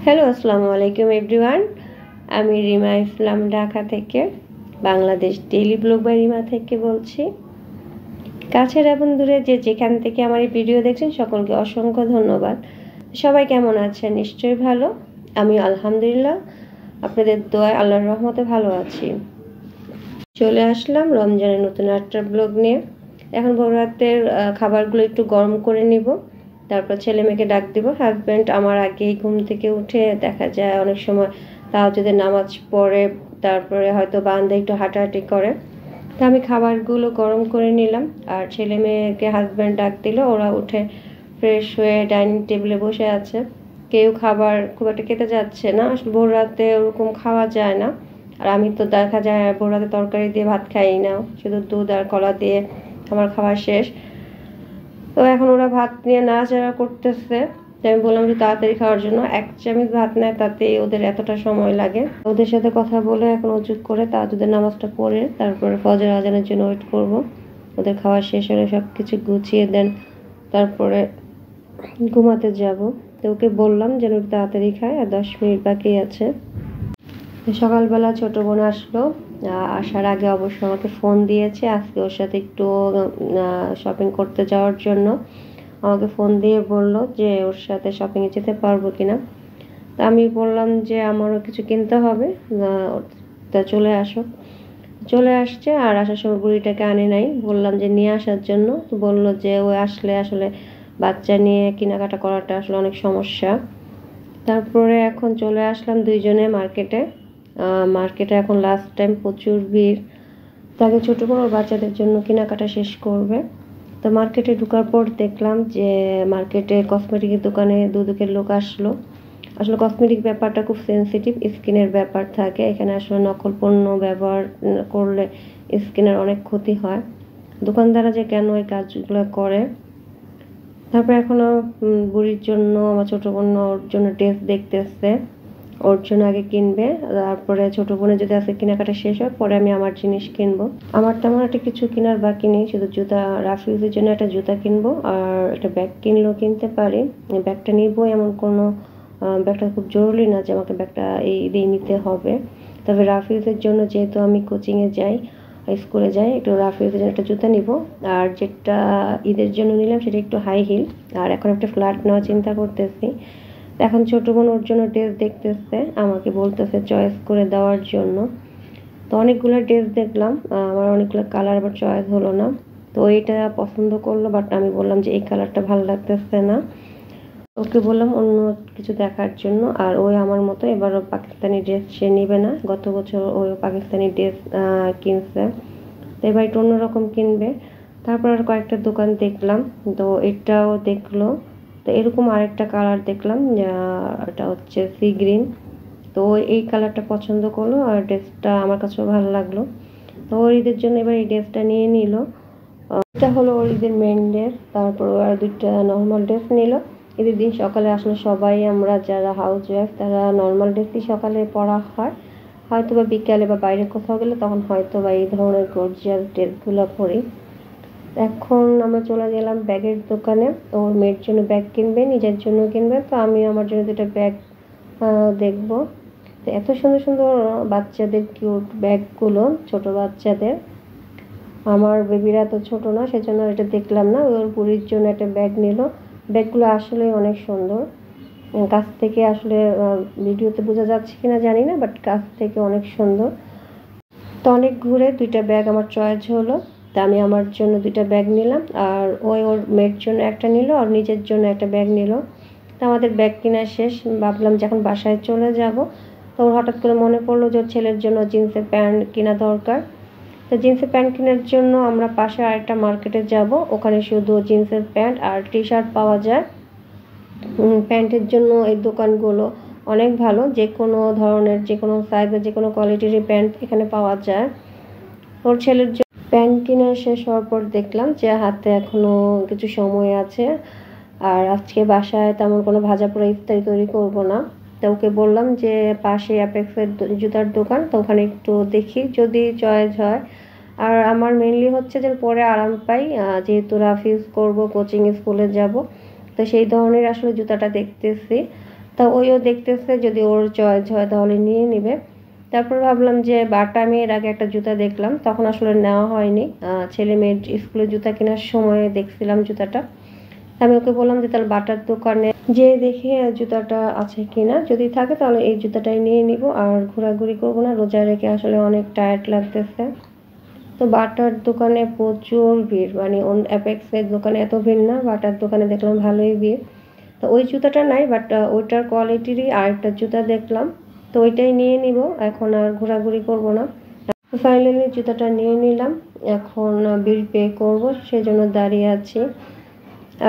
Hello, আসসালামু আলাইকুম everyone. আমি রিমা ইসলাম, ঢাকা থেকে, Bangladesh daily blog by Rima থেকে বলছি। কাছের এবং দূরে যে যেখান থেকে আমার এই ভিডিও দেখছেন সকলকে অসংখ্য ধন্যবাদ। সবাই কেমন আছেন? নিশ্চয়ই ভালো। আমি আলহামদুলিল্লাহ আপনাদের দোয়ায় আল্লাহর রহমতে ভালো আছি। চলে আসলাম রমজানের নতুন একটা ব্লগ নিয়ে। এখন ভোর রাতের খাবারগুলো একটু গরম করে নিব, তারপর ছেলে মেয়েকে ডাক দিব। হাজব্যান্ড আমার আগেই ঘুম থেকে উঠে দেখা যায় অনেক সময় তাহাজ্জুদের নামাজ পড়ে, তারপরে হয়তো বারান্দায় একটু হাঁটাহাঁটি করে। তা আমি খাবারগুলো গরম করে নিলাম, আর ছেলে মেয়েকে হাজব্যান্ড ডাক দিল। ওরা উঠে ফ্রেশ হয়ে ডাইনিং টেবিলে বসে আছে। কেউ খাবার খুব একটা খেতে যাচ্ছে না, আসলে ভোর রাতে ওরকম খাওয়া যায় না। আর আমি তো দেখা যায় ভোর রাতে তরকারি দিয়ে ভাত খাই না, শুধু দুধ আর কলা দিয়ে আমার খাওয়া শেষ। তো এখন ওরা ভাত নিয়ে নাড়াচাড়া করতেছে। আমি বললাম যে তাড়াতাড়ি খাওয়ার জন্য। 1 চামচ ভাত নেয়, তাতেই ওদের এতটা সময় লাগে। ওদের সাথে কথা বলে এখন ওযু করে তাহাজ্জুদের নামাজটা পড়ে তারপরে ফজর আজানের জন্য ওয়েট করব। ওদের খাওয়া শেষ হলে সব কিছু গুছিয়ে দেন তারপরে ঘুমাতে যাব। তো ওকে বললাম যেন তাড়াতাড়ি খায়, আর 10 মিনিট বাকি আছে। সকালবেলা ছোট বোন আসলো, আসার আগে অবশ্য আমাকে ফোন দিয়েছে আজকে ওর সাথে একটু শপিং করতে যাওয়ার জন্য। আমাকে ফোন দিয়ে বলল যে ওর সাথে শপিংয়ে যেতে পারবো কিনা। তা আমি বললাম যে আমারও কিছু কিনতে হবে, তা চলে আসো। চলে আসছে, আর আসার সময় বুড়িটাকে আনে নাই, বললাম যে নিয়ে আসার জন্য। তো বললো যে ও আসলে আসলে বাচ্চা নিয়ে কেনাকাটা করাটা আসলে অনেক সমস্যা। তারপরে এখন চলে আসলাম দুইজনে মার্কেটে। মার্কেটে এখন লাস্ট টাইম প্রচুর ভিড়। তাকে ছোটো বড় বাচ্চাদের জন্য কেনাকাটা শেষ করবে। তো মার্কেটে ঢোকার পর দেখলাম যে মার্কেটে কসমেটিকের দোকানে দুদকের লোক আসলো। আসলে কসমেটিক ব্যাপারটা খুব সেন্সিটিভ, স্কিনের ব্যাপার থাকে এখানে। আসলে নকল পণ্য ব্যবহার করলে স্কিনের অনেক ক্ষতি হয়। দোকানদাররা যে কেন এই কাজগুলো করে। তারপর এখনও বুড়ির জন্য আমার ছোটো বোন ওর জন্য ড্রেস দেখতেছে, ওর জন্য আগে কিনবে। তারপরে ছোটো বোনের যদি আজকে কেনাকাটা শেষ হয় পরে আমি আমার জিনিস কিনবো। আমার তেমন একটা কিছু কেনার বাকি নেই, শুধু জুতা, রাফিউজের জন্য একটা জুতা কিনবো আর একটা ব্যাগ কিনলেও কিনতে পারি। ব্যাগটা নিবো, এমন কোনো ব্যাগটা খুব জরুরি না যে আমাকে ব্যাগটা এই দিয়ে নিতে হবে। তবে রাফিউজের জন্য যেহেতু আমি কোচিংয়ে যাই, স্কুলে যাই, একটু রাফিউজের জন্য একটা জুতা নিব। আর যেটা ঈদের জন্য নিলাম সেটা একটু হাই হিল। আর এখন একটা ফ্ল্যাট নেওয়ার চিন্তা করতেছি। এখন ছোটো বোন ওর জন্য ড্রেস দেখতেছে, আমাকে বলতেছে চয়েস করে দেওয়ার জন্য। তো অনেকগুলো ড্রেস দেখলাম, আমার অনেকগুলো কালার আবার চয়েস হলো না। তো এটা পছন্দ করলো, বাট আমি বললাম যে এই কালারটা ভালো লাগতেছে না। ওকে বললাম অন্য কিছু দেখার জন্য। আর ওই আমার মতো এবারও পাকিস্তানি ড্রেস সে নেবে না, গত বছর ওই পাকিস্তানি ড্রেস কিনছে, তো এবার একটু অন্যরকম কিনবে। তারপর আর কয়েকটা দোকান দেখলাম, তো এটাও দেখলো। তো এরকম আরেকটা কালার দেখলাম, এটা হচ্ছে সি গ্রিন। তো এই কালারটা পছন্দ করলো, আর ড্রেসটা আমার কাছেও ভালো লাগলো। তো ওর ঈদের জন্য এবার এই ড্রেসটা নিয়ে নিল। এটা হলো ওর ঈদের মেন ড্রেস। তারপর আর 2টা নর্মাল ড্রেস নিল। ঈদের দিন সকালে আসলে সবাই আমরা যারা হাউস ওয়াইফ তারা নর্মাল ড্রেসই সকালে পরা হয়, হয়তো বা বিকালে বা বাইরে কোথাও গেলে তখন হয়তো বা এই ধরনের গর্জিয়াস ড্রেসগুলো পরি। এখন আমরা চলে গেলাম ব্যাগের দোকানে। ওর মেয়ের জন্য ব্যাগ কিনবে, নিজের জন্য কিনবে। তো আমি আমার জন্য 2টা ব্যাগ দেখবো। তো এত সুন্দর সুন্দর বাচ্চাদের কিউট ব্যাগগুলো, ছোট বাচ্চাদের। আমার বেবিরা তো ছোট না, সেজন্য এটা দেখলাম না। ওর বুড়ির জন্য একটা ব্যাগ নিল। ব্যাগগুলো আসলে অনেক সুন্দর, কাছ থেকে আসলে ভিডিওতে বোঝা যাচ্ছে কিনা জানি না, বাট কাছ থেকে অনেক সুন্দর। তো অনেক ঘুরে 2টা ব্যাগ আমার চয়েস হলো। তা আমি আমার জন্য 2টা ব্যাগ নিলাম, আর ওর মেয়ের জন্য একটা নিল, আর নিজের জন্য একটা ব্যাগ নিল। তো আমাদের ব্যাগ কেনা শেষ। ভাবলাম যখন বাসায় চলে যাব, তো ওর হঠাৎ করে মনে পড়লো যে ছেলের জন্য জিন্সের প্যান্ট কেনা দরকার। তো জিন্সের প্যান্ট কেনার জন্য আমরা পাশে আরেকটা মার্কেটে যাব, ওখানে শুধু জিন্সের প্যান্ট আর টি শার্ট পাওয়া যায়। প্যান্টের জন্য এই দোকানগুলো অনেক ভালো, যে কোনো ধরনের, যে কোনো সাইজের, যে কোনো কোয়ালিটির প্যান্ট এখানে পাওয়া যায়। ওর ছেলের জন্য প্যান্ট কিনা শেষ হওয়ার পর দেখলাম যে হাতে এখনও কিছু সময় আছে, আর আজকে বাসায় তেমন কোনো ভাজা পোড়া ইফতারি তৈরি করব না। তো ওকে বললাম যে পাশে অ্যাপেক্সের জুতার দোকান, তো ওখানে একটু দেখি যদি চয়েস হয়। আর আমার মেনলি হচ্ছে যে পরে আরাম পাই, যেহেতু রাফ ইউজ করবো, কোচিং স্কুলে যাব, তো সেই ধরনের আসলে জুতাটা দেখতেছি। তা ওইও দেখতেছে যদি ওর চয়েস হয় তাহলে নিয়ে নেবে। তারপর ভাবলাম যে বাটা, আমি এর আগে একটা জুতা দেখলাম, তখন আসলে নেওয়া হয়নি, ছেলে মেয়ের স্কুলে জুতা কেনার সময় দেখছিলাম জুতাটা। আমি ওকে বললাম যে তাহলে বাটার দোকানে যে দেখি জুতাটা আছে কিনা, যদি থাকে তাহলে এই জুতাটাই নিয়ে নিব, আর ঘোরাঘুরি করবো না, রোজা রেখে আসলে অনেক টায়ার্ড লাগতেছে। তো বাটার দোকানে প্রচুর ভিড়, মানে অ্যাপেক্সের দোকানে এত ভিড় না, বাটার দোকানে দেখলাম ভালোই ভিড়। তো ওই জুতাটা নাই, বাট ওইটার কোয়ালিটিরই আরেকটা জুতা দেখলাম, তো ওইটাই নিয়ে নিব, এখন আর ঘোরাঘুরি করব না। ফাইনালি জুতাটা নিয়ে নিলাম, এখন বিল পে করব, সেজন্য দাঁড়িয়ে আছি।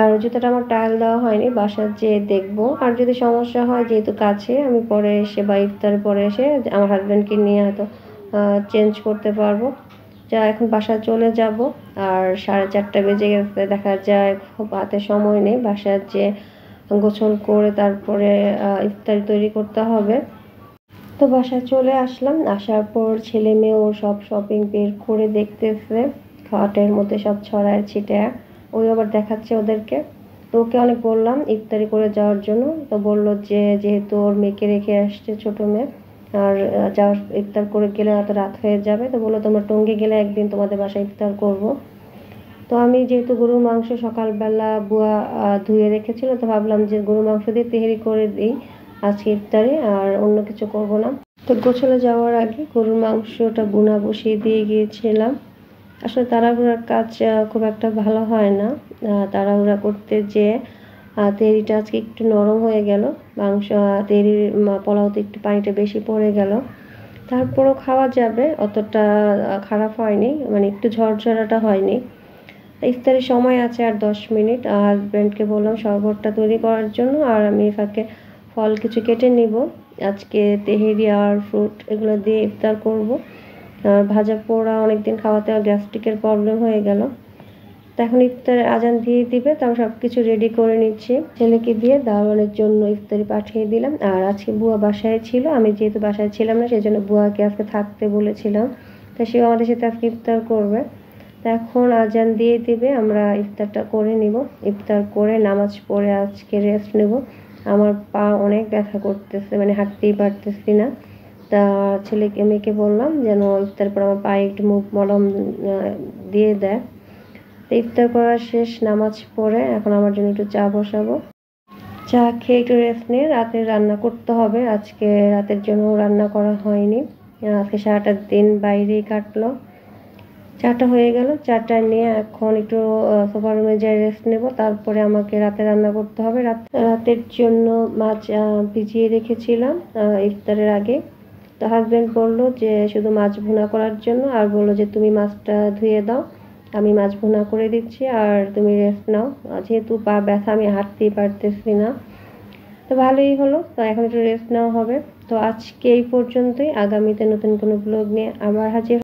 আর জুতাটা আমার ট্রায়াল দেওয়া হয়নি, বাসার যেয়ে দেখবো, আর যদি সমস্যা হয় যেহেতু কাছে, আমি পরে এসে বা ইফতার পরে এসে আমার হাজব্যান্ডকে নিয়ে হয়তো চেঞ্জ করতে পারবো। যা এখন বাসায় চলে যাব, আর 4:30 বেজে গেছে, দেখা যায় খুব হাতে সময় নেই, বাসার যে গোসল করে তারপরে ইফতারি তৈরি করতে হবে। তো বাসায় চলে আসলাম, আসার পর ছেলে মেয়ে ওর সব শপিং বের করে দেখতেছে, খাটের মধ্যে সব ছড়ায় ছিটায়, ওই আবার দেখাচ্ছে ওদেরকে। তো ওকে অনেক বললাম ইফতারি করে যাওয়ার জন্য, তো বলল যে যেহেতু ওর মেয়েকে রেখে আসছে, ছোট মেয়ে, আর যাওয়ার ইফতার করে গেলে এত রাত হয়ে যাবে, তো বললো তোমরা টঙ্গী গেলে একদিন তোমাদের বাসায় ইফতার করব। তো আমি যেহেতু গরুর মাংস সকালবেলা বুয়া ধুয়ে রেখেছিল, তো ভাবলাম যে গরুর মাংস দিয়ে তেহেরি করে দিই আজকে ইফতারে, আর অন্য কিছু করব না। তো গোসলে যাওয়ার আগে গরুর মাংসটা বুনা বসিয়ে দিয়ে গিয়েছিলাম। আসলে তাড়াহুড়ার কাজ খুব একটা ভালো হয় না, তাড়াহুড়া করতে যেয়ে তেহরিটা আজকে একটু নরম হয়ে গেল, মাংস তেহরির পোলাওতে একটু পানিটা বেশি পড়ে গেল, তারপরও খাওয়া যাবে, অতটা খারাপ হয়নি, মানে একটু ঝরঝরাটা হয়নি। ইফতারের সময় আছে আর 10 মিনিট, হাজব্যান্ডকে বললাম শরবতটা তৈরি করার জন্য, আর আমি ফাঁকে ফল কিছু কেটে নিব, আজকে তেহেরি আর ফ্রুট এগুলো দিয়ে ইফতার করব। আর ভাজা পোড়া অনেকদিন খাওয়াতে আর গ্যাস্ট্রিকের প্রবলেম হয়ে গেল। তো এখন ইফতারের আজান দিয়ে দিবে, তো আমি সব কিছু রেডি করে নিচ্ছি, ছেলেকে দিয়ে দাওয়ানের জন্য ইফতারি পাঠিয়ে দিলাম। আর আজকে বুয়া বাসায় ছিল, আমি যেহেতু বাসায় ছিলাম না, সেই জন্য বুয়াকে আজকে থাকতে বলেছিলাম, তো সেও আমাদের সাথে আজকে ইফতার করবে। তো এখন আজান দিয়ে দিবে, আমরা ইফতারটা করে নিব, ইফতার করে নামাজ পড়ে আজকে রেস্ট নেব। আমার পা অনেক ব্যথা করতেছে, মানে হাঁটতেই পারতেছি না। তা ছেলেকে মেয়েকে বললাম যেন ইফতার পর আমার পায়ে একটু মুখ মলম দিয়ে দেয়। তো ইফতার করা শেষ, নামাজ পড়ে এখন আমার জন্য একটু চা বসাবো, চা খেয়ে একটু রেস্ট নিয়ে রাতে রান্না করতে হবে। আজকে রাতের জন্য রান্না করা হয়নি, আজকে সারাটা দিন বাইরেই কাটলো। চাটা হয়ে গেল, চাটা নিয়ে এখন একটু সোফার রুমে যাই রেস্ট নেব, তারপরে আমাকে রাতে রান্না করতে হবে। রাতের জন্য মাছ ভিজিয়ে রেখেছিলাম ইফতারের আগে। তো হাজব্যান্ড বললো যে শুধু মাছ ভুনা করার জন্য, আর বললো যে তুমি মাছটা ধুয়ে দাও, আমি মাছ ভুনা করে দিচ্ছি, আর তুমি রেস্ট নাও, যেহেতু পা ব্যথা আমি হাঁটতেই পারতেছি না। তো ভালোই হলো, তো এখন একটু রেস্ট নেওয়া হবে। তো আজকে এই পর্যন্তই, আগামীতে নতুন কোনো ব্লগ নিয়ে আবার হাজির।